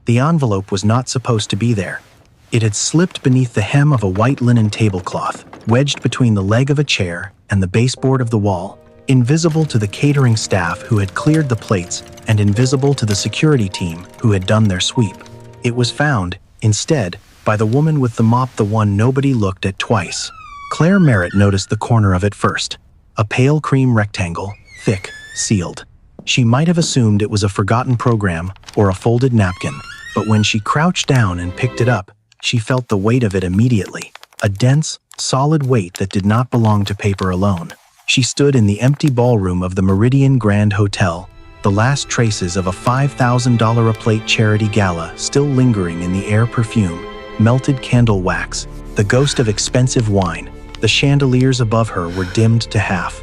The envelope was not supposed to be there. It had slipped beneath the hem of a white linen tablecloth, wedged between the leg of a chair and the baseboard of the wall, invisible to the catering staff who had cleared the plates and invisible to the security team who had done their sweep. It was found, instead, by the woman with the mop, the one nobody looked at twice. Claire Merritt noticed the corner of it first. A pale cream rectangle, thick, sealed. She might have assumed it was a forgotten program or a folded napkin, but when she crouched down and picked it up, she felt the weight of it immediately, a dense, solid weight that did not belong to paper alone. She stood in the empty ballroom of the Meridian Grand Hotel, the last traces of a $5,000 a plate charity gala still lingering in the air, perfume, melted candle wax, the ghost of expensive wine. The chandeliers above her were dimmed to half.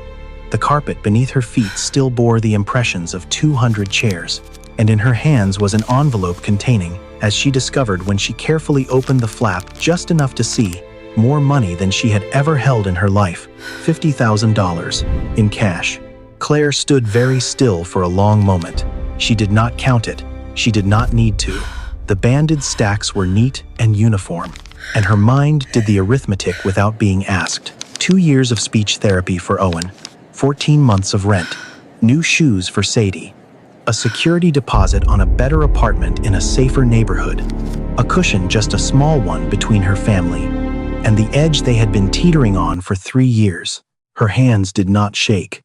The carpet beneath her feet still bore the impressions of 200 chairs, and in her hands was an envelope containing, as she discovered when she carefully opened the flap just enough to see, more money than she had ever held in her life, $50,000, in cash. Claire stood very still for a long moment. She did not count it. She did not need to. The banded stacks were neat and uniform, and her mind did the arithmetic without being asked. 2 years of speech therapy for Owen, 14 months of rent, new shoes for Sadie, a security deposit on a better apartment in a safer neighborhood, a cushion, just a small one, between her family and the edge they had been teetering on for 3 years. Her hands did not shake.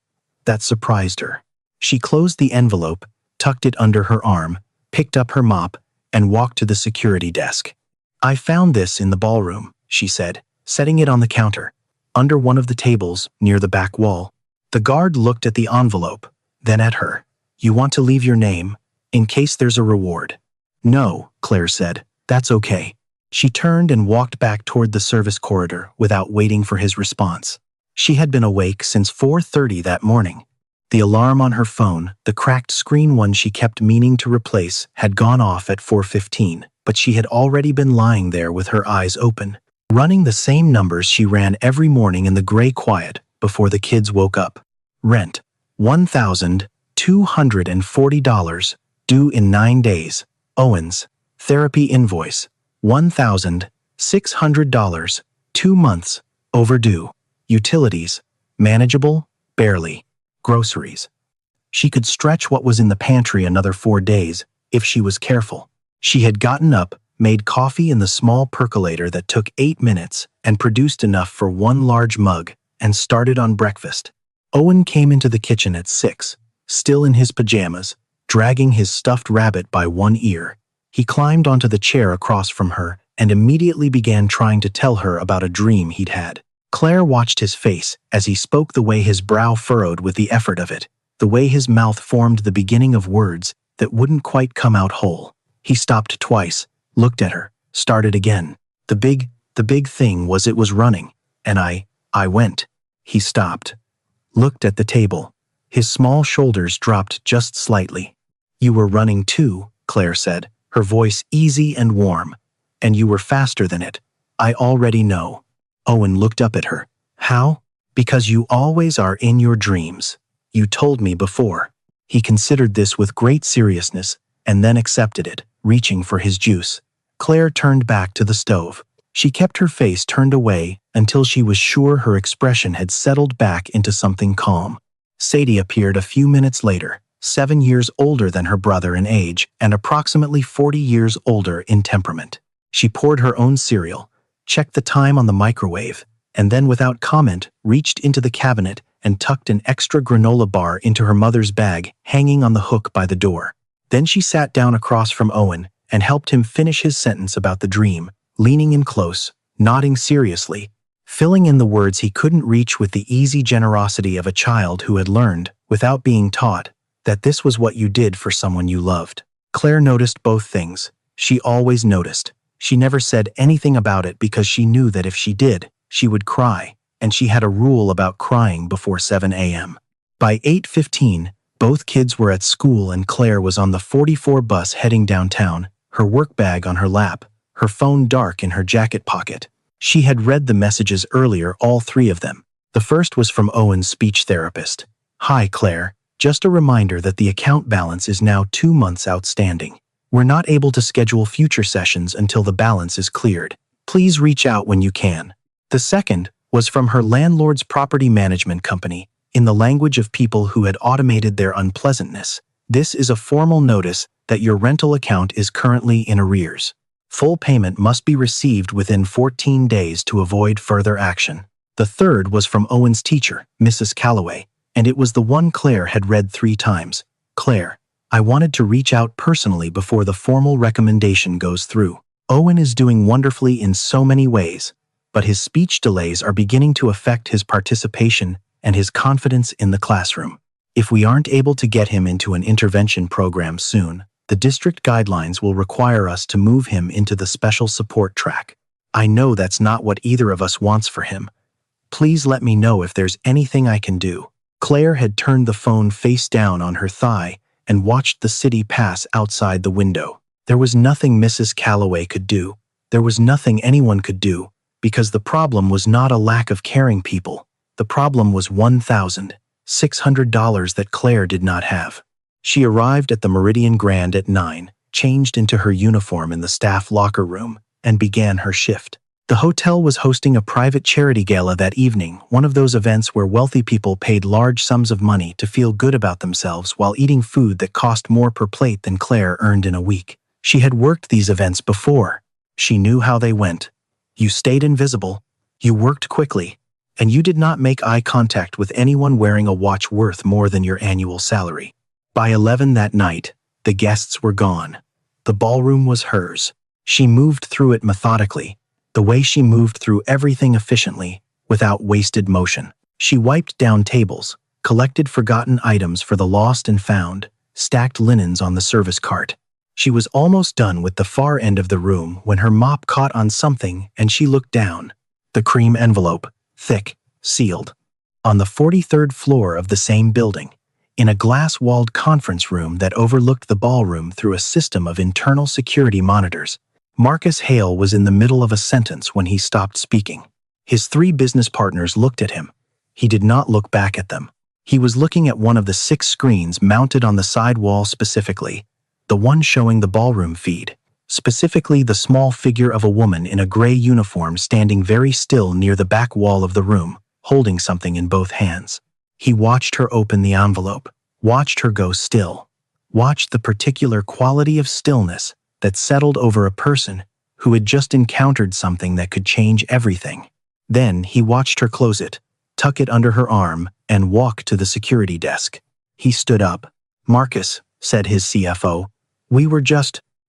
That surprised her. She closed the envelope, tucked it under her arm, picked up her mop, and walked to the security desk. "I found this in the ballroom," she said, setting it on the counter, under one of the tables near the back wall. The guard looked at the envelope, then at her. "You want to leave your name, in case there's a reward?" "No," Claire said. "That's okay." She turned and walked back toward the service corridor without waiting for his response. She had been awake since 4:30 that morning. The alarm on her phone, the cracked screen one she kept meaning to replace, had gone off at 4:15, but she had already been lying there with her eyes open, running the same numbers she ran every morning in the gray quiet before the kids woke up. Rent, $1,240, due in 9 days. Owens, therapy invoice, $1,600, 2 months, overdue. Utilities, manageable, barely. Groceries. She could stretch what was in the pantry another 4 days, if she was careful. She had gotten up, made coffee in the small percolator that took 8 minutes, and produced enough for 1 large mug, and started on breakfast. Owen came into the kitchen at 6, still in his pajamas, dragging his stuffed rabbit by one ear. He climbed onto the chair across from her and immediately began trying to tell her about a dream he'd had. Claire watched his face as he spoke, the way his brow furrowed with the effort of it, the way his mouth formed the beginning of words that wouldn't quite come out whole. He stopped twice, looked at her, started again. The big thing was it was running, and I went. He stopped, looked at the table. His small shoulders dropped just slightly. "You were running too," Claire said, her voice easy and warm. "And you were faster than it. I already know." Owen looked up at her. "How?" "Because you always are in your dreams. You told me before." He considered this with great seriousness and then accepted it, reaching for his juice. Claire turned back to the stove. She kept her face turned away until she was sure her expression had settled back into something calm. Sadie appeared a few minutes later, 7 years older than her brother in age and approximately 40 years older in temperament. She poured her own cereal, checked the time on the microwave, and then without comment reached into the cabinet and tucked an extra granola bar into her mother's bag hanging on the hook by the door. Then she sat down across from Owen and helped him finish his sentence about the dream, leaning in close, nodding seriously, filling in the words he couldn't reach with the easy generosity of a child who had learned, without being taught, that this was what you did for someone you loved. Claire noticed both things. She always noticed. She never said anything about it because she knew that if she did, she would cry, and she had a rule about crying before 7 a.m. By 8:15, both kids were at school and Claire was on the 44 bus heading downtown, her work bag on her lap, her phone dark in her jacket pocket. She had read the messages earlier, all 3 of them. The first was from Owen's speech therapist. "Hi, Claire. Just a reminder that the account balance is now 2 months outstanding. We're not able to schedule future sessions until the balance is cleared. Please reach out when you can. The second was from her landlord's property management company, in the language of people who had automated their unpleasantness. This is a formal notice that your rental account is currently in arrears. Full payment must be received within 14 days to avoid further action. The third was from Owen's teacher, Mrs. Calloway, and it was the one Claire had read 3 times. Claire, I wanted to reach out personally before the formal recommendation goes through. Owen is doing wonderfully in so many ways, but his speech delays are beginning to affect his participation and his confidence in the classroom. If we aren't able to get him into an intervention program soon, the district guidelines will require us to move him into the special support track. I know that's not what either of us wants for him. Please let me know if there's anything I can do. Claire had turned the phone face down on her thigh and watched the city pass outside the window. There was nothing Mrs. Calloway could do. There was nothing anyone could do, because the problem was not a lack of caring people. The problem was $1,600 that Claire did not have. She arrived at the Meridian Grand at 9, changed into her uniform in the staff locker room, and began her shift. The hotel was hosting a private charity gala that evening, one of those events where wealthy people paid large sums of money to feel good about themselves while eating food that cost more per plate than Claire earned in a week. She had worked these events before. She knew how they went. You stayed invisible, you worked quickly, and you did not make eye contact with anyone wearing a watch worth more than your annual salary. By 11 that night, the guests were gone. The ballroom was hers. She moved through it methodically, the way she moved through everything efficiently, without wasted motion. She wiped down tables, collected forgotten items for the lost and found, stacked linens on the service cart. She was almost done with the far end of the room when her mop caught on something and she looked down. The cream envelope, thick, sealed. On the 43rd floor of the same building, in a glass-walled conference room that overlooked the ballroom through a system of internal security monitors, Marcus Hale was in the middle of a sentence when he stopped speaking. His 3 business partners looked at him. He did not look back at them. He was looking at one of the 6 screens mounted on the side wall specifically, the one showing the ballroom feed, specifically the small figure of a woman in a gray uniform standing very still near the back wall of the room, holding something in both hands. He watched her open the envelope, watched her go still, watched the particular quality of stillness that settled over a person who had just encountered something that could change everything. Then he watched her close it, tuck it under her arm, and walk to the security desk. He stood up. "Marcus," said his CFO,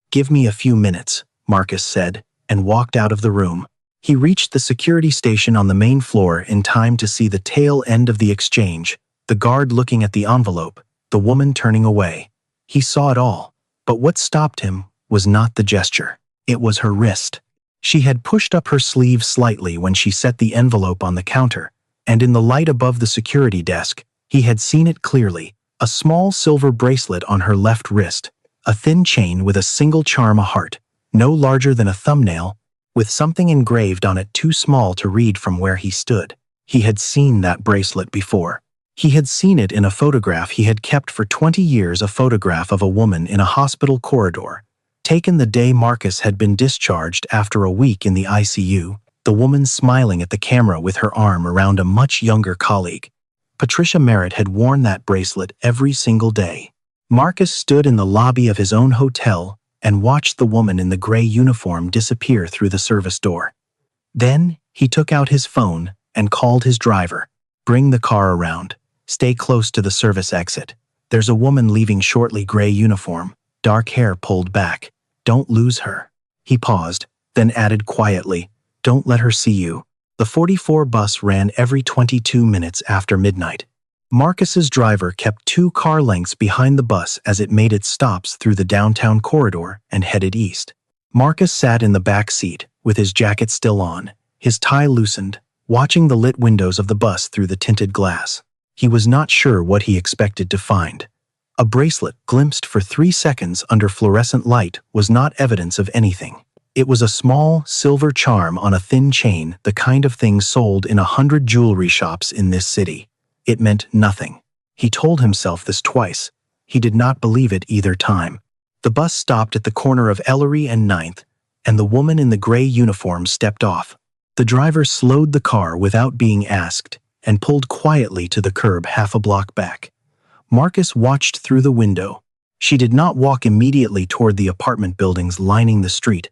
"give me a few minutes," Marcus said, and walked out of the room. He reached the security station on the main floor in time to see the tail end of the exchange, the guard looking at the envelope, the woman turning away. He saw it all, but what stopped him was not the gesture. It was her wrist. She had pushed up her sleeve slightly when she set the envelope on the counter, and in the light above the security desk, he had seen it clearly, a small silver bracelet on her left wrist, a thin chain with a single charm, a heart, no larger than a thumbnail, with something engraved on it too small to read from where he stood. He had seen that bracelet before. He had seen it in a photograph he had kept for 20 years, a photograph of a woman in a hospital corridor, taken the day Marcus had been discharged after a week in the ICU, the woman smiling at the camera with her arm around a much younger colleague. Patricia Merritt had worn that bracelet every single day. Marcus stood in the lobby of his own hotel and watched the woman in the gray uniform disappear through the service door. Then he took out his phone and called his driver. "Bring the car around. Stay close to the service exit. There's a woman leaving shortly, gray uniform, dark hair pulled back. Don't lose her." He paused, then added quietly, "Don't let her see you." The 44 bus ran every 22 minutes after midnight. Marcus's driver kept 2 car lengths behind the bus as it made its stops through the downtown corridor and headed east. Marcus sat in the back seat, with his jacket still on, his tie loosened, watching the lit windows of the bus through the tinted glass. He was not sure what he expected to find. A bracelet glimpsed for 3 seconds under fluorescent light was not evidence of anything. It was a small, silver charm on a thin chain, the kind of thing sold in 100 jewelry shops in this city. It meant nothing. He told himself this twice. He did not believe it either time. The bus stopped at the corner of Ellery and Ninth, and the woman in the gray uniform stepped off. The driver slowed the car without being asked and pulled quietly to the curb half a block back. Marcus watched through the window. She did not walk immediately toward the apartment buildings lining the street.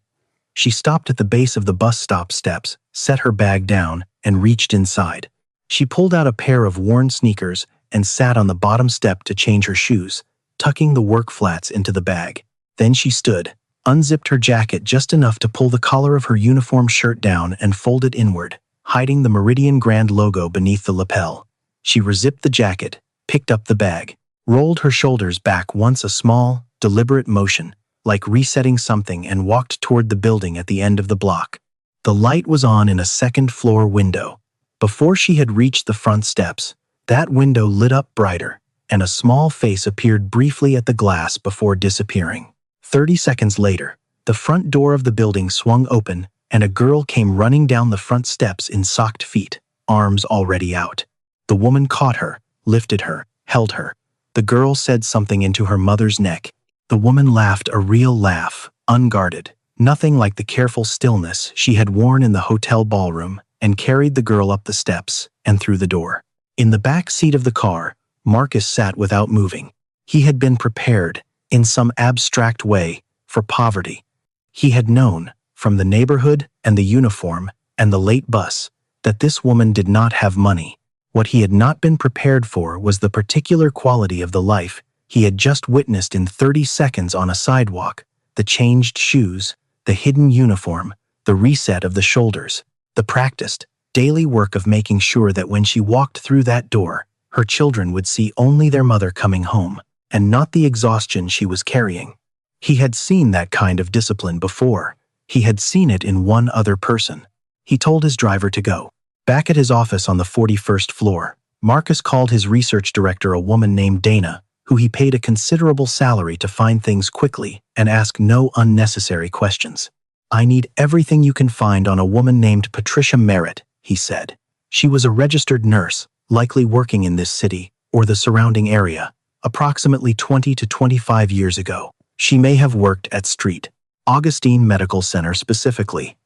She stopped at the base of the bus stop steps, set her bag down, and reached inside. She pulled out a pair of worn sneakers and sat on the bottom step to change her shoes, tucking the work flats into the bag. Then she stood, unzipped her jacket just enough to pull the collar of her uniform shirt down and fold it inward, hiding the Meridian Grand logo beneath the lapel. She rezipped the jacket, picked up the bag, rolled her shoulders back once, a small, deliberate motion, like resetting something, and walked toward the building at the end of the block. The light was on in a second-floor window. Before she had reached the front steps, that window lit up brighter, and a small face appeared briefly at the glass before disappearing. 30 seconds later, the front door of the building swung open, and a girl came running down the front steps in socked feet, arms already out. The woman caught her, lifted her, held her. The girl said something into her mother's neck. The woman laughed, a real laugh, unguarded, nothing like the careful stillness she had worn in the hotel ballroom, and carried the girl up the steps and through the door. In the back seat of the car, Marcus sat without moving. He had been prepared, in some abstract way, for poverty. He had known, from the neighborhood and the uniform and the late bus, that this woman did not have money. What he had not been prepared for was the particular quality of the life he had just witnessed in 30 seconds on a sidewalk: the changed shoes, the hidden uniform, the reset of the shoulders, the practiced, daily work of making sure that when she walked through that door, her children would see only their mother coming home, and not the exhaustion she was carrying. He had seen that kind of discipline before. He had seen it in one other person. He told his driver to go. Back at his office on the 41st floor, Marcus called his research director, a woman named Dana, who he paid a considerable salary to find things quickly and ask no unnecessary questions. "I need everything you can find on a woman named Patricia Merritt," he said. "She was a registered nurse, likely working in this city or the surrounding area, approximately 20 to 25 years ago. She may have worked at St. Augustine Medical Center specifically.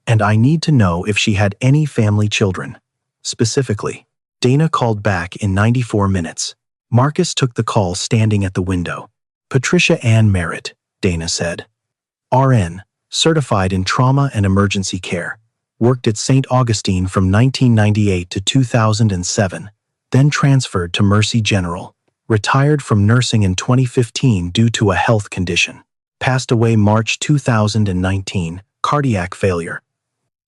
And I need to know if she had any family children. Specifically." Dana called back in 94 minutes. Marcus took the call standing at the window. "Patricia Ann Merritt," Dana said. "RN, certified in trauma and emergency care. Worked at St. Augustine from 1998 to 2007, then transferred to Mercy General. Retired from nursing in 2015 due to a health condition. Passed away March 2019, cardiac failure.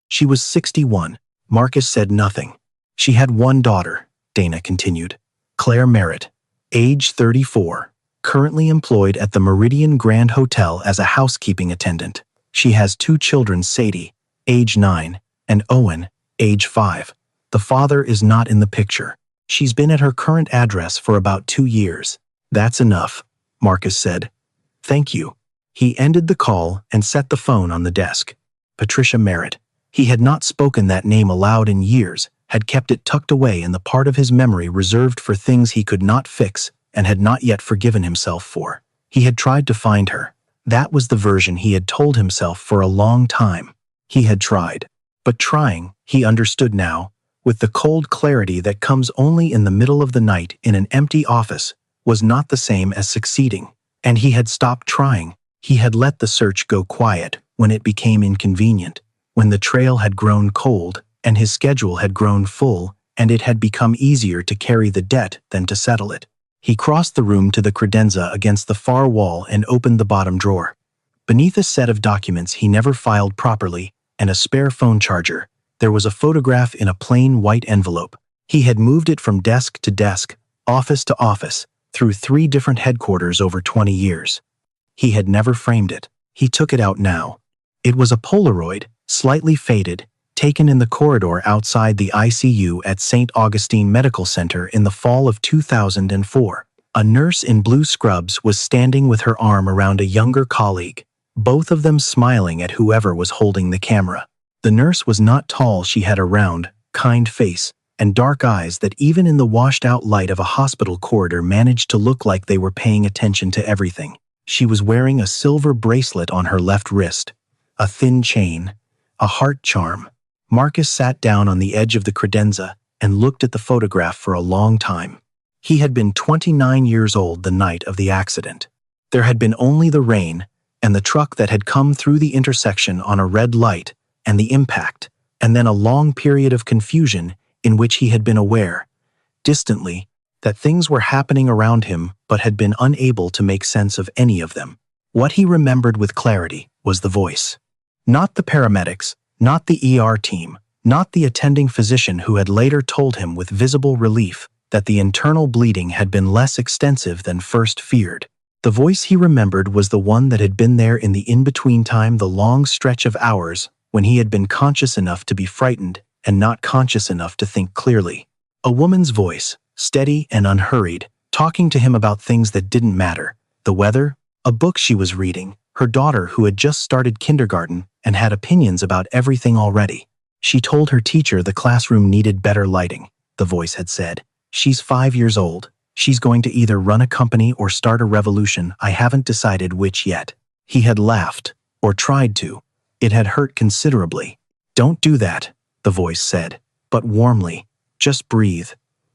She was 61. Marcus said nothing. "She had one daughter," Dana continued. "Claire Merritt, age 34, currently employed at the Meridian Grand Hotel as a housekeeping attendant. She has two children, Sadie, age 9, and Owen, age 5. The father is not in the picture. She's been at her current address for about 2 years." "That's enough," Marcus said. "Thank you." He ended the call and set the phone on the desk. Patricia Merritt. He had not spoken that name aloud in years, had kept it tucked away in the part of his memory reserved for things he could not fix and had not yet forgiven himself for. He had tried to find her. That was the version he had told himself for a long time. He had tried. But trying, he understood now, with the cold clarity that comes only in the middle of the night in an empty office, was not the same as succeeding. And he had stopped trying. He had let the search go quiet when it became inconvenient, when the trail had grown cold and his schedule had grown full, and it had become easier to carry the debt than to settle it. He crossed the room to the credenza against the far wall and opened the bottom drawer. Beneath a set of documents he never filed properly and a spare phone charger, there was a photograph in a plain white envelope. He had moved it from desk to desk, office to office, through 3 different headquarters over 20 years. He had never framed it. He took it out now. It was a Polaroid, slightly faded, taken in the corridor outside the ICU at St. Augustine Medical Center in the fall of 2004. A nurse in blue scrubs was standing with her arm around a younger colleague, both of them smiling at whoever was holding the camera. The nurse was not tall. She had a round, kind face and dark eyes that even in the washed-out light of a hospital corridor managed to look like they were paying attention to everything. She was wearing a silver bracelet on her left wrist, a thin chain, a heart charm. Marcus sat down on the edge of the credenza and looked at the photograph for a long time. He had been 29 years old the night of the accident. There had been only the rain and the truck that had come through the intersection on a red light and the impact, and then a long period of confusion in which he had been aware, distantly, that things were happening around him but had been unable to make sense of any of them. What he remembered with clarity was the voice. Not the paramedics, not the ER team, not the attending physician who had later told him with visible relief that the internal bleeding had been less extensive than first feared. The voice he remembered was the one that had been there in the in-between time, the long stretch of hours when he had been conscious enough to be frightened and not conscious enough to think clearly. A woman's voice, steady and unhurried, talking to him about things that didn't matter, the weather, a book she was reading, her daughter who had just started kindergarten and had opinions about everything already. She told her teacher the classroom needed better lighting, the voice had said. She's 5 years old. She's going to either run a company or start a revolution. I haven't decided which yet. He had laughed, or tried to. It had hurt considerably. Don't do that, the voice said, but warmly. Just breathe.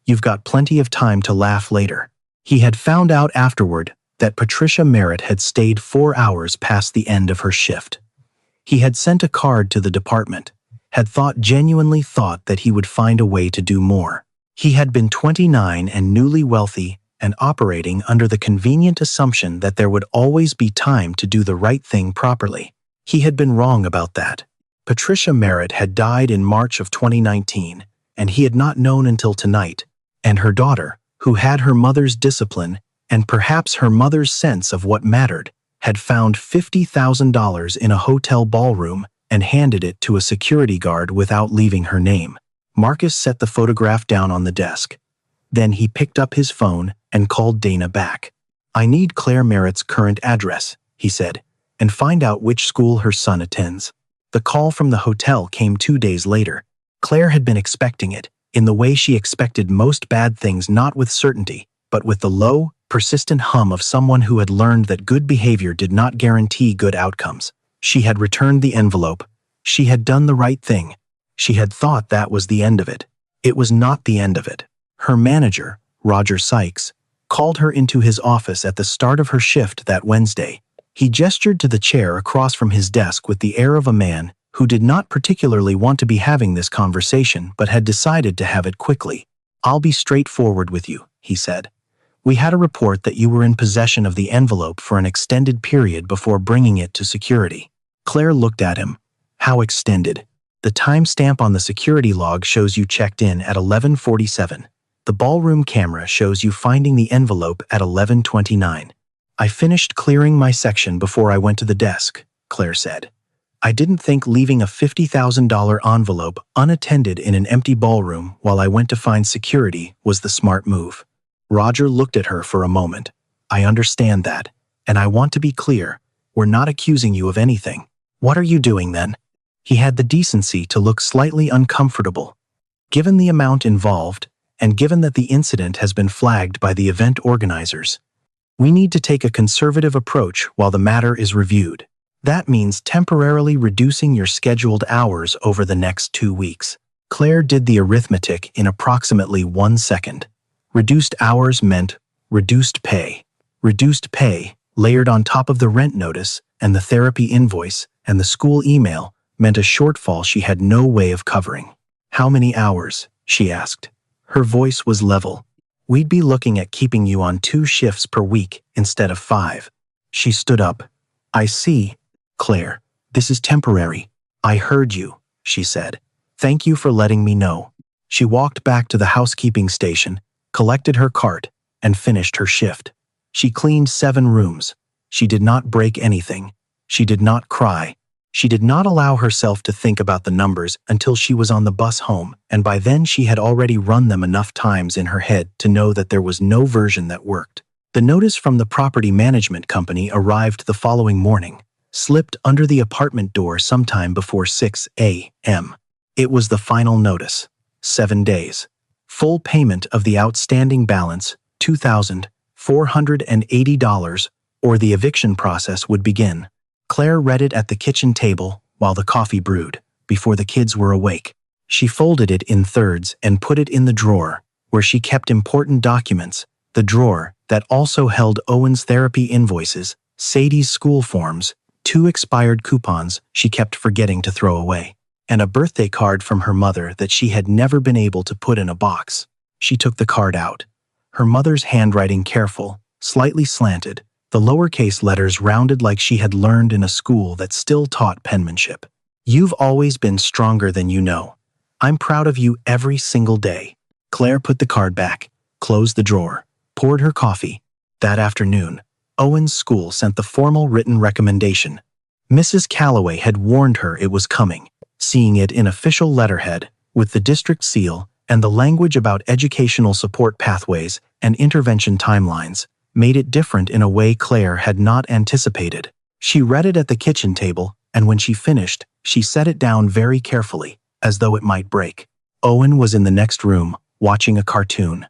You've got plenty of time to laugh later. He had found out afterward that Patricia Merritt had stayed 4 hours past the end of her shift. He had sent a card to the department, had genuinely thought that he would find a way to do more. He had been 29 and newly wealthy and operating under the convenient assumption that there would always be time to do the right thing properly. He had been wrong about that. Patricia Merritt had died in March of 2019, and he had not known until tonight. And her daughter, who had her mother's discipline and perhaps her mother's sense of what mattered, had found $50,000 in a hotel ballroom and handed it to a security guard without leaving her name. Marcus set the photograph down on the desk. Then he picked up his phone and called Dana back. I need Claire Merritt's current address, he said, and find out which school her son attends. The call from the hotel came 2 days later. Claire had been expecting it, in the way she expected most bad things, not with certainty, but with the low, persistent hum of someone who had learned that good behavior did not guarantee good outcomes. She had returned the envelope. She had done the right thing. She had thought that was the end of it. It was not the end of it. Her manager, Roger Sykes, called her into his office at the start of her shift that Wednesday. He gestured to the chair across from his desk with the air of a man who did not particularly want to be having this conversation but had decided to have it quickly. I'll be straightforward with you, he said. We had a report that you were in possession of the envelope for an extended period before bringing it to security. Claire looked at him. How extended? The timestamp on the security log shows you checked in at 11:47. The ballroom camera shows you finding the envelope at 11:29. I finished clearing my section before I went to the desk, Claire said. I didn't think leaving a $50,000 envelope unattended in an empty ballroom while I went to find security was the smart move. Roger looked at her for a moment. I understand that, and I want to be clear. We're not accusing you of anything. What are you doing then? He had the decency to look slightly uncomfortable. Given the amount involved, and given that the incident has been flagged by the event organizers, we need to take a conservative approach while the matter is reviewed. That means temporarily reducing your scheduled hours over the next 2 weeks. Claire did the arithmetic in approximately 1 second. Reduced hours meant reduced pay. Reduced pay, layered on top of the rent notice and the therapy invoice and the school email, meant a shortfall she had no way of covering. How many hours? She asked. Her voice was level. We'd be looking at keeping you on 2 shifts per week instead of 5. She stood up. I see. Claire, this is temporary. I heard you, she said. Thank you for letting me know. She walked back to the housekeeping station, collected her cart, and finished her shift. She cleaned 7 rooms. She did not break anything. She did not cry. She did not allow herself to think about the numbers until she was on the bus home, and by then she had already run them enough times in her head to know that there was no version that worked. The notice from the property management company arrived the following morning, slipped under the apartment door sometime before 6 a.m. It was the final notice. 7 days. Full payment of the outstanding balance, $2,480, or the eviction process would begin. Claire read it at the kitchen table while the coffee brewed, before the kids were awake. She folded it in thirds and put it in the drawer, where she kept important documents, the drawer that also held Owen's therapy invoices, Sadie's school forms, 2 expired coupons she kept forgetting to throw away, and a birthday card from her mother that she had never been able to put in a box. She took the card out. Her mother's handwriting careful, slightly slanted, the lowercase letters rounded like she had learned in a school that still taught penmanship. "You've always been stronger than you know. I'm proud of you every single day." Claire put the card back, closed the drawer, poured her coffee. That afternoon, Owen's school sent the formal written recommendation. Mrs. Calloway had warned her it was coming. Seeing it in official letterhead, with the district seal, and the language about educational support pathways and intervention timelines, made it different in a way Claire had not anticipated. She read it at the kitchen table, and when she finished, she set it down very carefully, as though it might break. Owen was in the next room, watching a cartoon.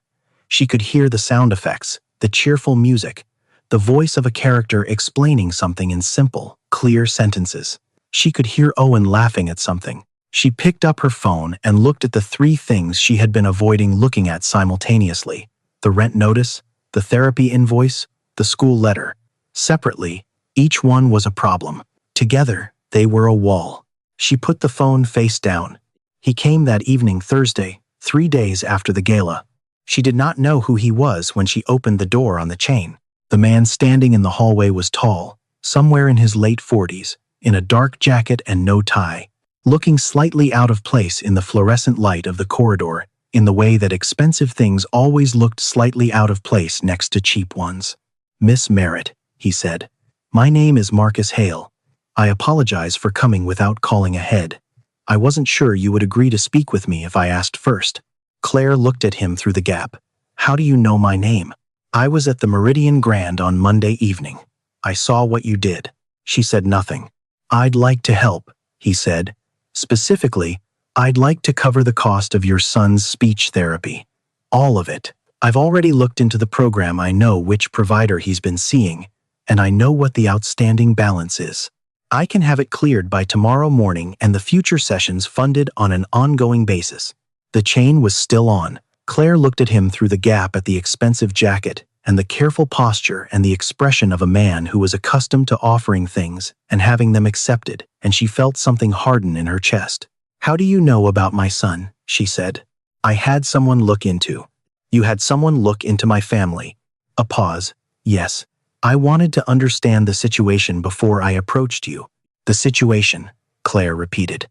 She could hear the sound effects, the cheerful music, the voice of a character explaining something in simple, clear sentences. She could hear Owen laughing at something. She picked up her phone and looked at the 3 things she had been avoiding looking at simultaneously: the rent notice, the therapy invoice, the school letter. Separately, each one was a problem. Together, they were a wall. She put the phone face down. He came that evening Thursday, 3 days after the gala. She did not know who he was when she opened the door on the chain. The man standing in the hallway was tall, somewhere in his late 40s, in a dark jacket and no tie, looking slightly out of place in the fluorescent light of the corridor, in the way that expensive things always looked slightly out of place next to cheap ones. "Miss Merritt," he said. "My name is Marcus Hale. I apologize for coming without calling ahead. I wasn't sure you would agree to speak with me if I asked first." Claire looked at him through the gap. "How do you know my name?" "I was at the Meridian Grand on Monday evening. I saw what you did." She said nothing. "I'd like to help," he said. "Specifically, I'd like to cover the cost of your son's speech therapy. All of it. I've already looked into the program. I know which provider he's been seeing, and I know what the outstanding balance is. I can have it cleared by tomorrow morning and the future sessions funded on an ongoing basis." The chain was still on. Claire looked at him through the gap at the expensive jacket and the careful posture and the expression of a man who was accustomed to offering things and having them accepted, and she felt something harden in her chest. "How do you know about my son?" she said. "I had someone look into." "You had someone look into my family." A pause. "Yes. I wanted to understand the situation before I approached you." "The situation," Claire repeated.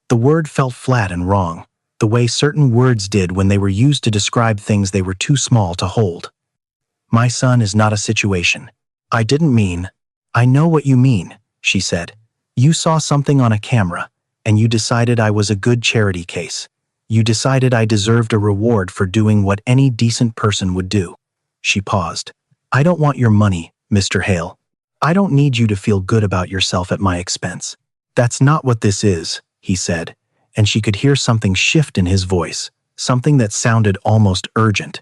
The word felt flat and wrong, the way certain words did when they were used to describe things they were too small to hold. "My son is not a situation. I didn't mean—" "I know what you mean," she said. "You saw something on a camera, and you decided I was a good charity case. You decided I deserved a reward for doing what any decent person would do." She paused. "I don't want your money, Mr. Hale. I don't need you to feel good about yourself at my expense." "That's not what this is," he said, and she could hear something shift in his voice, something that sounded almost urgent.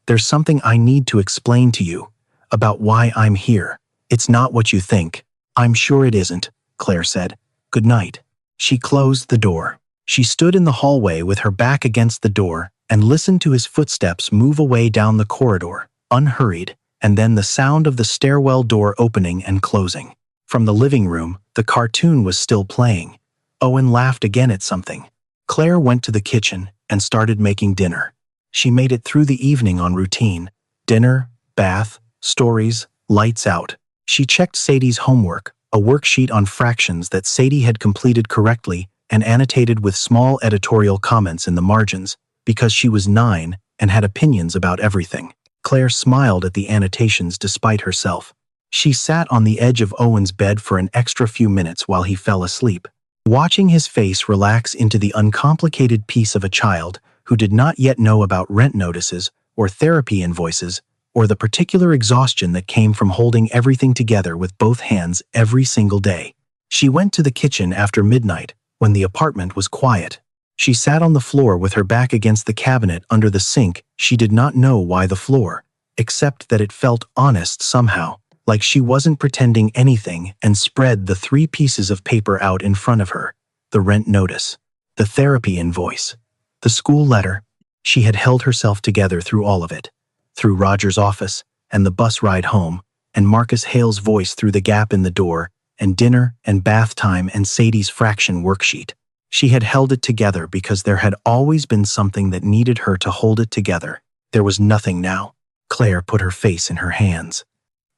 "There's something I need to explain to you, about why I'm here. It's not what you think." "I'm sure it isn't," Claire said. "Good night." She closed the door. She stood in the hallway with her back against the door and listened to his footsteps move away down the corridor, unhurried, and then the sound of the stairwell door opening and closing. From the living room, the cartoon was still playing. Owen laughed again at something. Claire went to the kitchen and started making dinner. She made it through the evening on routine. Dinner, bath, stories, lights out. She checked Sadie's homework, a worksheet on fractions that Sadie had completed correctly and annotated with small editorial comments in the margins, because she was 9 and had opinions about everything. Claire smiled at the annotations despite herself. She sat on the edge of Owen's bed for an extra few minutes while he fell asleep, watching his face relax into the uncomplicated peace of a child who did not yet know about rent notices or therapy invoices or the particular exhaustion that came from holding everything together with both hands every single day. She went to the kitchen after midnight, when the apartment was quiet. She sat on the floor with her back against the cabinet under the sink. She did not know why the floor, except that it felt honest somehow, like she wasn't pretending anything, and spread the 3 pieces of paper out in front of her. The rent notice, the therapy invoice, the school letter. She had held herself together through all of it, through Roger's office, and the bus ride home, and Marcus Hale's voice through the gap in the door, and dinner, and bath time, and Sadie's fraction worksheet. She had held it together because there had always been something that needed her to hold it together. There was nothing now. Claire put her face in her hands.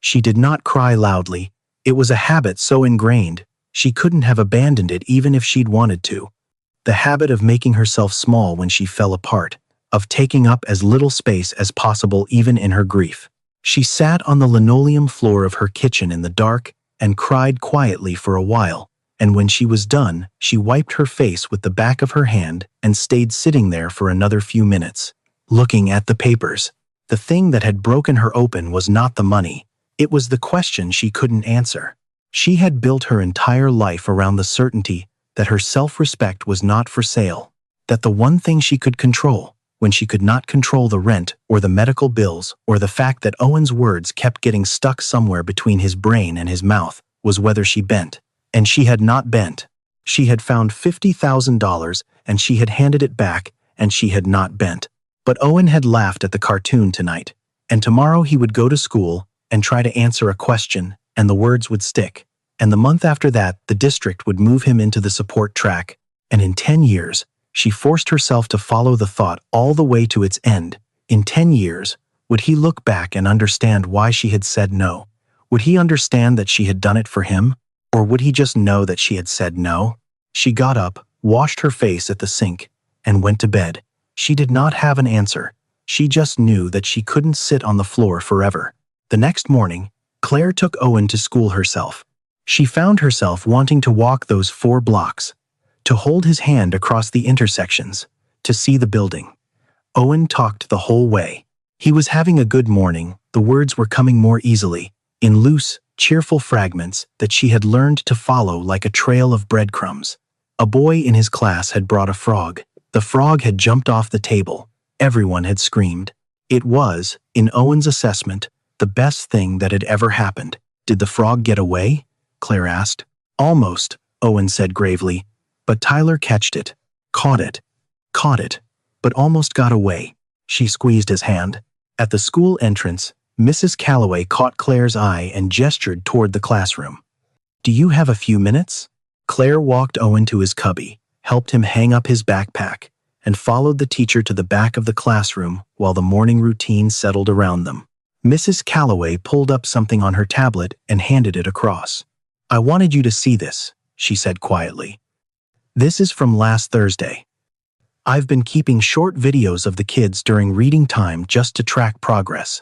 She did not cry loudly. It was a habit so ingrained, she couldn't have abandoned it even if she'd wanted to. The habit of making herself small when she fell apart, of taking up as little space as possible even in her grief. She sat on the linoleum floor of her kitchen in the dark and cried quietly for a while, and when she was done, she wiped her face with the back of her hand and stayed sitting there for another few minutes, looking at the papers. The thing that had broken her open was not the money. It was the question she couldn't answer. She had built her entire life around the certainty that her self-respect was not for sale, that the one thing she could control, when she could not control the rent or the medical bills or the fact that Owen's words kept getting stuck somewhere between his brain and his mouth, was whether she bent. And she had not bent. She had found $50,000 and she had handed it back, and she had not bent. But Owen had laughed at the cartoon tonight, and tomorrow he would go to school and try to answer a question, and the words would stick. And the month after that, the district would move him into the support track. And in 10 years, she forced herself to follow the thought all the way to its end. In 10 years, would he look back and understand why she had said no? Would he understand that she had done it for him? Or would he just know that she had said no? She got up, washed her face at the sink, and went to bed. She did not have an answer. She just knew that she couldn't sit on the floor forever. The next morning, Claire took Owen to school herself. She found herself wanting to walk those 4 blocks, to hold his hand across the intersections, to see the building. Owen talked the whole way. He was having a good morning. The words were coming more easily, in loose, cheerful fragments that she had learned to follow like a trail of breadcrumbs. A boy in his class had brought a frog. The frog had jumped off the table. Everyone had screamed. It was, in Owen's assessment, the best thing that had ever happened. Did the frog get away? Claire asked. Almost, Owen said gravely. But Tyler catched it. Caught it, but almost got away. She squeezed his hand. At the school entrance, Mrs. Calloway caught Claire's eye and gestured toward the classroom. Do you have a few minutes? Claire walked Owen to his cubby, helped him hang up his backpack, and followed the teacher to the back of the classroom while the morning routine settled around them. Mrs. Calloway pulled up something on her tablet and handed it across. I wanted you to see this, she said quietly. This is from last Thursday. I've been keeping short videos of the kids during reading time just to track progress.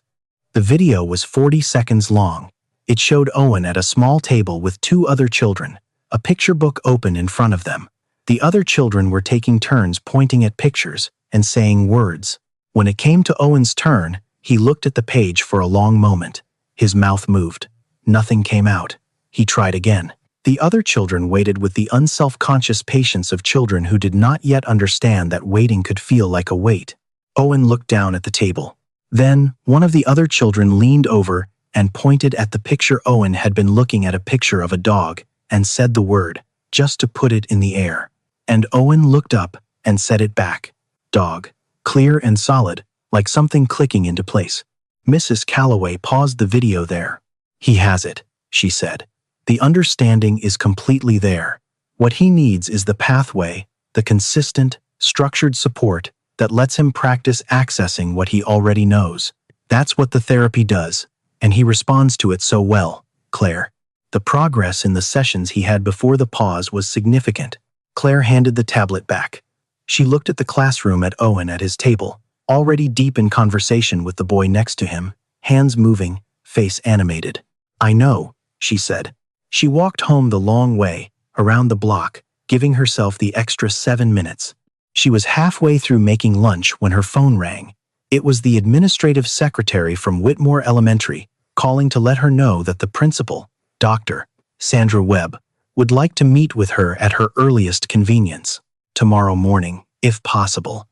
The video was 40 seconds long. It showed Owen at a small table with 2 other children, a picture book open in front of them. The other children were taking turns pointing at pictures and saying words. When it came to Owen's turn, he looked at the page for a long moment. His mouth moved. Nothing came out. He tried again. The other children waited with the unself-conscious patience of children who did not yet understand that waiting could feel like a wait. Owen looked down at the table. Then, one of the other children leaned over and pointed at the picture. Owen had been looking at a picture of a dog and said the word, just to put it in the air. And Owen looked up and said it back. Dog. Clear and solid, like something clicking into place. Mrs. Calloway paused the video there. He has it, she said. The understanding is completely there. What he needs is the pathway, the consistent, structured support that lets him practice accessing what he already knows. That's what the therapy does, and he responds to it so well, Claire. The progress in the sessions he had before the pause was significant. Claire handed the tablet back. She looked at the classroom at Owen at his table, already deep in conversation with the boy next to him, hands moving, face animated. I know, she said. She walked home the long way, around the block, giving herself the extra 7 minutes. She was halfway through making lunch when her phone rang. It was the administrative secretary from Whitmore Elementary, calling to let her know that the principal, Dr. Sandra Webb, would like to meet with her at her earliest convenience, tomorrow morning, if possible.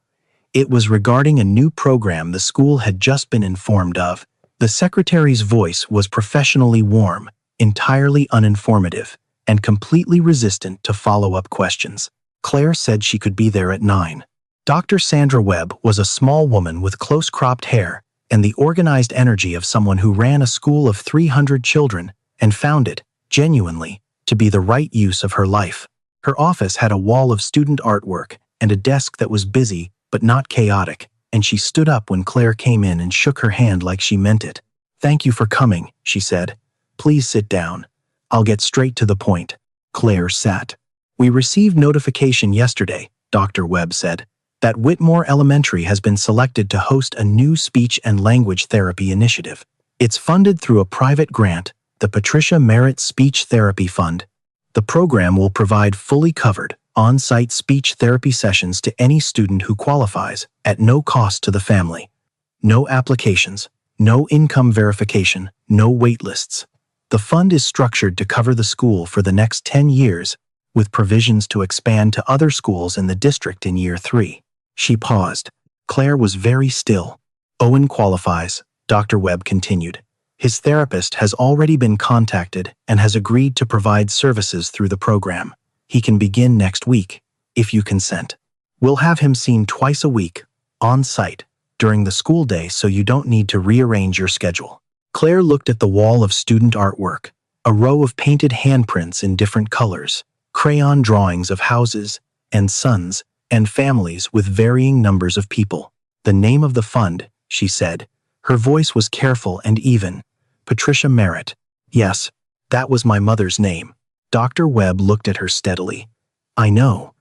It was regarding a new program the school had just been informed of. The secretary's voice was professionally warm, entirely uninformative, and completely resistant to follow-up questions. Claire said she could be there at 9. Dr. Sandra Webb was a small woman with close-cropped hair and the organized energy of someone who ran a school of 300 children and found it, genuinely, to be the right use of her life. Her office had a wall of student artwork and a desk that was busy but not chaotic, and she stood up when Claire came in and shook her hand like she meant it. "Thank you for coming," she said. "Please sit down. I'll get straight to the point." Claire sat. "We received notification yesterday," Dr. Webb said, "that Whitmore Elementary has been selected to host a new speech and language therapy initiative. It's funded through a private grant, the Patricia Merritt Speech Therapy Fund. The program will provide fully covered, on-site speech therapy sessions to any student who qualifies, at no cost to the family. No applications, no income verification, no wait lists. The fund is structured to cover the school for the next 10 years, with provisions to expand to other schools in the district in year 3. She paused. Claire was very still. "Owen qualifies," Dr. Webb continued. "His therapist has already been contacted and has agreed to provide services through the program. He can begin next week, if you consent. We'll have him seen twice a week, on-site, during the school day so you don't need to rearrange your schedule." Claire looked at the wall of student artwork, a row of painted handprints in different colors, crayon drawings of houses and sons and families with varying numbers of people. "The name of the fund," she said. Her voice was careful and even. "Patricia Merritt." "Yes, that was my mother's name." Dr. Webb looked at her steadily. "I know.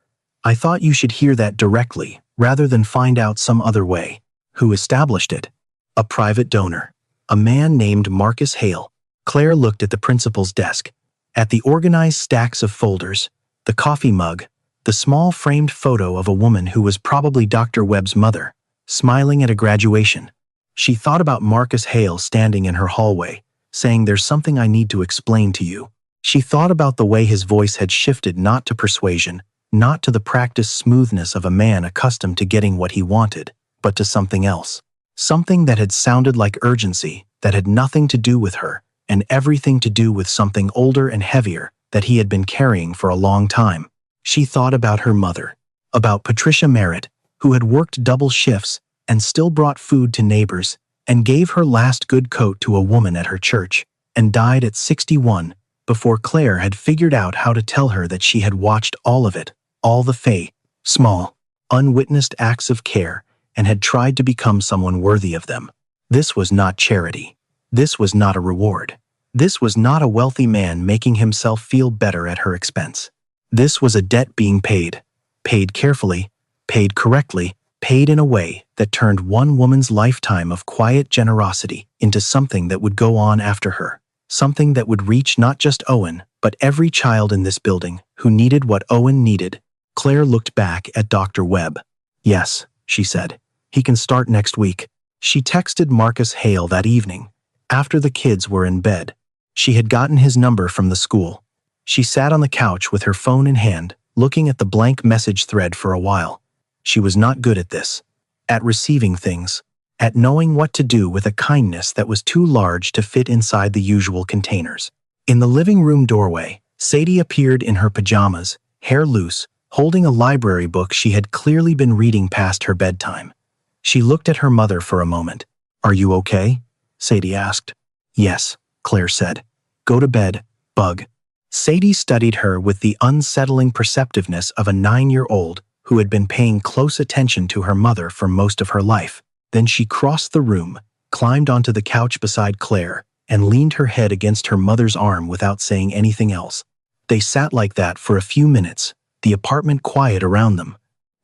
I thought you should hear that directly, rather than find out some other way." "Who established it?" "A private donor. A man named Marcus Hale." Claire looked at the principal's desk, at the organized stacks of folders, the coffee mug, the small framed photo of a woman who was probably Dr. Webb's mother, smiling at a graduation. She thought about Marcus Hale standing in her hallway, saying, "There's something I need to explain to you." She thought about the way his voice had shifted not to persuasion, not to the practiced smoothness of a man accustomed to getting what he wanted, but to something else. Something that had sounded like urgency, that had nothing to do with her, and everything to do with something older and heavier that he had been carrying for a long time. She thought about her mother, about Patricia Merritt, who had worked double shifts and still brought food to neighbors, and gave her last good coat to a woman at her church, and died at 61, before Claire had figured out how to tell her that she had watched all of it, all the small, unwitnessed acts of care, and had tried to become someone worthy of them. This was not charity. This was not a reward. This was not a wealthy man making himself feel better at her expense. This was a debt being paid carefully, paid correctly, paid in a way that turned one woman's lifetime of quiet generosity into something that would go on after her, something that would reach not just Owen, but every child in this building who needed what Owen needed. Claire looked back at Dr. Webb. "Yes," she said. "He can start next week." She texted Marcus Hale that evening, after the kids were in bed. She had gotten his number from the school. She sat on the couch with her phone in hand, looking at the blank message thread for a while. She was not good at this, at receiving things, at knowing what to do with a kindness that was too large to fit inside the usual containers. In the living room doorway, Sadie appeared in her pajamas, hair loose, holding a library book she had clearly been reading past her bedtime. She looked at her mother for a moment. "Are you okay?" Sadie asked. "Yes," Claire said. "Go to bed, Bug." Sadie studied her with the unsettling perceptiveness of a 9-year-old who had been paying close attention to her mother for most of her life. Then she crossed the room, climbed onto the couch beside Claire, and leaned her head against her mother's arm without saying anything else. They sat like that for a few minutes, the apartment quiet around them.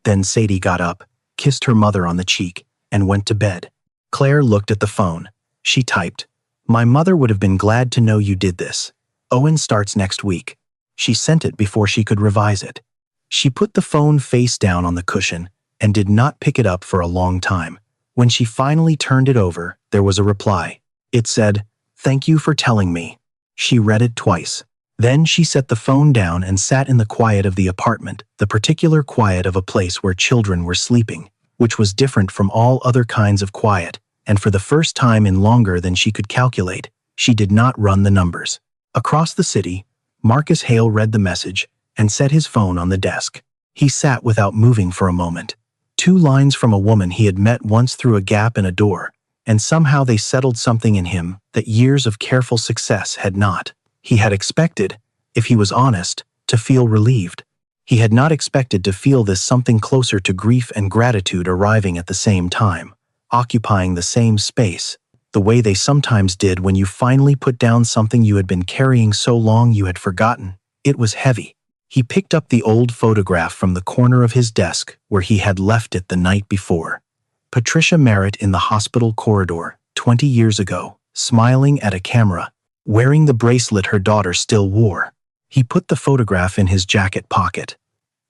Then Sadie got up, kissed her mother on the cheek, and went to bed. Claire looked at the phone. She typed, "My mother would have been glad to know you did this. Owen starts next week." She sent it before she could revise it. She put the phone face down on the cushion and did not pick it up for a long time. When she finally turned it over, there was a reply. It said, "Thank you for telling me." She read it twice. Then she set the phone down and sat in the quiet of the apartment, the particular quiet of a place where children were sleeping, which was different from all other kinds of quiet, and for the first time in longer than she could calculate, she did not run the numbers. Across the city, Marcus Hale read the message and set his phone on the desk. He sat without moving for a moment. 2 lines from a woman he had met once through a gap in a door, and somehow they settled something in him that years of careful success had not. He had expected, if he was honest, to feel relieved. He had not expected to feel this something closer to grief and gratitude arriving at the same time, occupying the same space, the way they sometimes did when you finally put down something you had been carrying so long you had forgotten. It was heavy. He picked up the old photograph from the corner of his desk where he had left it the night before. Patricia Merritt in the hospital corridor, 20 years ago, smiling at a camera, wearing the bracelet her daughter still wore. He put the photograph in his jacket pocket.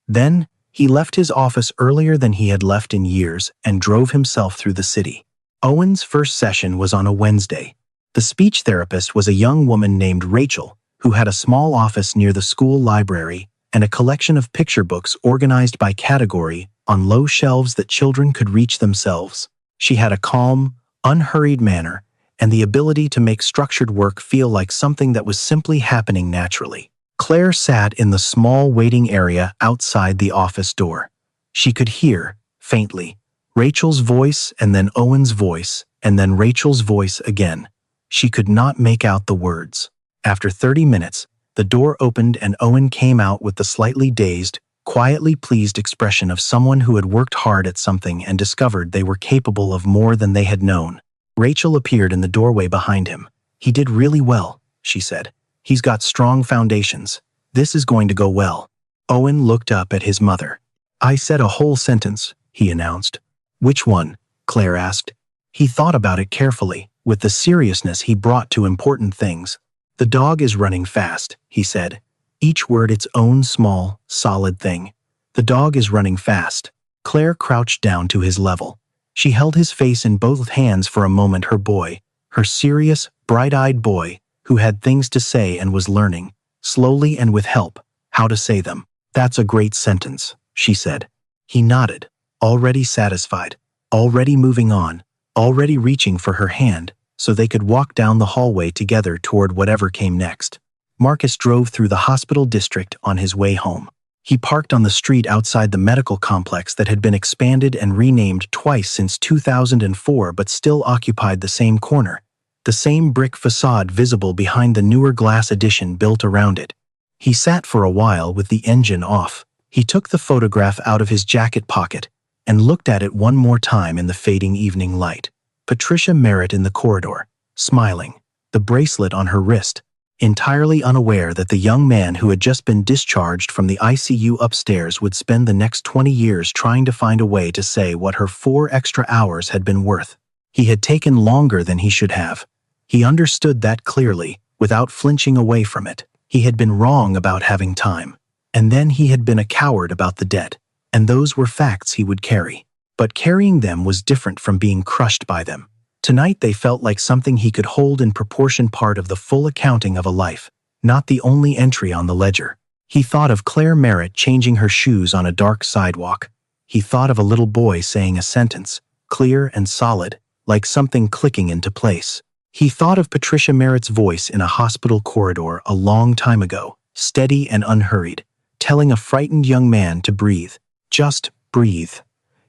Then, he left his office earlier than he had left in years and drove himself through the city. Owen's first session was on a Wednesday. The speech therapist was a young woman named Rachel, who had a small office near the school library and a collection of picture books organized by category on low shelves that children could reach themselves. She had a calm, unhurried manner and the ability to make structured work feel like something that was simply happening naturally. Claire sat in the small waiting area outside the office door. She could hear, faintly, Rachel's voice and then Owen's voice and then Rachel's voice again. She could not make out the words. After 30 minutes, the door opened and Owen came out with the slightly dazed, quietly pleased expression of someone who had worked hard at something and discovered they were capable of more than they had known. Rachel appeared in the doorway behind him. "He did really well," she said. "He's got strong foundations. This is going to go well." Owen looked up at his mother. "I said a whole sentence," he announced. "Which one?" Claire asked. He thought about it carefully, with the seriousness he brought to important things. "The dog is running fast," he said. Each word its own small, solid thing. "The dog is running fast." Claire crouched down to his level. She held his face in both hands for a moment. Her boy, her serious, bright-eyed boy, who had things to say and was learning, slowly and with help, how to say them. "That's a great sentence," she said. He nodded, already satisfied, already moving on, already reaching for her hand, so they could walk down the hallway together toward whatever came next. Marcus drove through the hospital district on his way home. He parked on the street outside the medical complex that had been expanded and renamed twice since 2004 but still occupied the same corner, the same brick facade visible behind the newer glass addition built around it. He sat for a while with the engine off. He took the photograph out of his jacket pocket and looked at it one more time in the fading evening light. Patricia Merritt in the corridor, smiling, the bracelet on her wrist, entirely unaware that the young man who had just been discharged from the ICU upstairs would spend the next 20 years trying to find a way to say what her 4 extra hours had been worth. He had taken longer than he should have. He understood that clearly, without flinching away from it. He had been wrong about having time. And then he had been a coward about the debt. And those were facts he would carry. But carrying them was different from being crushed by them. Tonight they felt like something he could hold in proportion, part of the full accounting of a life, not the only entry on the ledger. He thought of Claire Merritt changing her shoes on a dark sidewalk. He thought of a little boy saying a sentence, clear and solid, like something clicking into place. He thought of Patricia Merritt's voice in a hospital corridor a long time ago, steady and unhurried, telling a frightened young man to breathe. Just breathe.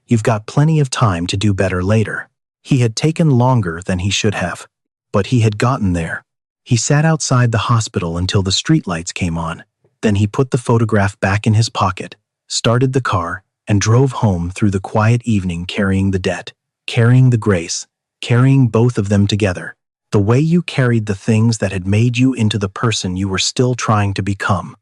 You've got plenty of time to do better later. He had taken longer than he should have, but he had gotten there. He sat outside the hospital until the streetlights came on. Then he put the photograph back in his pocket, started the car, and drove home through the quiet evening, carrying the debt, carrying the grace, carrying both of them together. The way you carried the things that had made you into the person you were still trying to become.